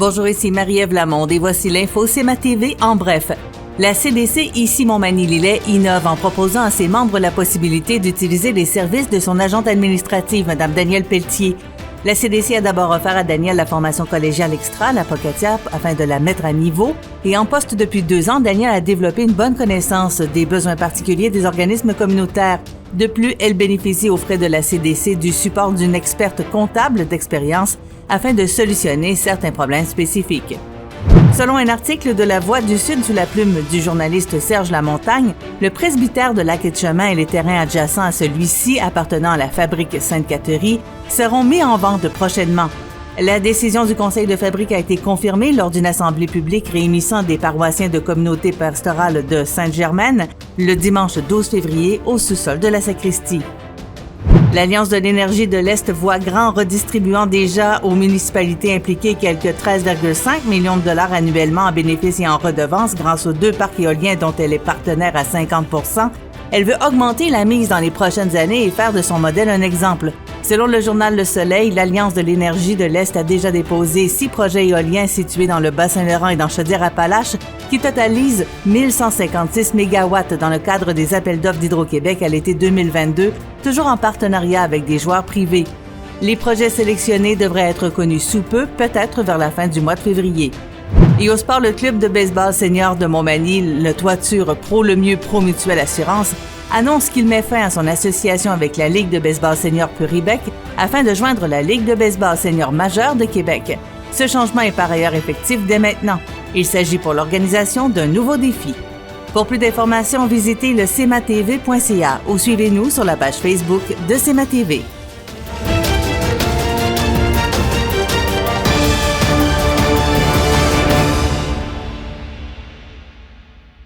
Bonjour, ici Marie-Ève Lamonde et voici l'info CMA TV en bref. La CDC, ici Montmagny-Lillet, innove en proposant à ses membres la possibilité d'utiliser les services de son agente administrative, Mme Danielle Pelletier. La CDC a d'abord offert à Danielle la formation collégiale extra, la Pocatiap, afin de la mettre à niveau. Et en poste depuis 2 ans, Danielle a développé une bonne connaissance des besoins particuliers des organismes communautaires. De plus, elle bénéficie aux frais de la CDC du support d'une experte comptable d'expérience afin de solutionner certains problèmes spécifiques. Selon un article de La Voix du Sud sous la plume du journaliste Serge Lamontagne, le presbytère de Lac-Etchemin et les terrains adjacents à celui-ci appartenant à la fabrique Sainte-Catherine seront mis en vente prochainement. La décision du conseil de fabrique a été confirmée lors d'une assemblée publique réunissant des paroissiens de communauté pastorale de Sainte-Germaine le dimanche 12 février au sous-sol de la sacristie. L'Alliance de l'énergie de l'Est voit grand, redistribuant déjà aux municipalités impliquées quelques 13,5 millions de dollars annuellement en bénéfices et en redevances grâce aux 2 parcs éoliens dont elle est partenaire à 50 %. Elle veut augmenter la mise dans les prochaines années et faire de son modèle un exemple. Selon le journal Le Soleil, l'Alliance de l'énergie de l'Est a déjà déposé 6 projets éoliens situés dans le Bas-Saint-Laurent et dans Chaudière-Appalaches qui totalisent 1156 mégawatts dans le cadre des appels d'offres d'Hydro-Québec à l'été 2022, toujours en partenariat avec des joueurs privés. Les projets sélectionnés devraient être connus sous peu, peut-être vers la fin du mois de février. Et au sport, le club de baseball senior de Montmagny, le Toiture Pro Le Mieux Pro Mutuelle Assurance, annonce qu'il met fin à son association avec la Ligue de baseball senior Puribec afin de joindre la Ligue de baseball senior majeure de Québec. Ce changement est par ailleurs effectif dès maintenant. Il s'agit pour l'organisation d'un nouveau défi. Pour plus d'informations, visitez le cmatv.ca ou suivez-nous sur la page Facebook de CMA TV.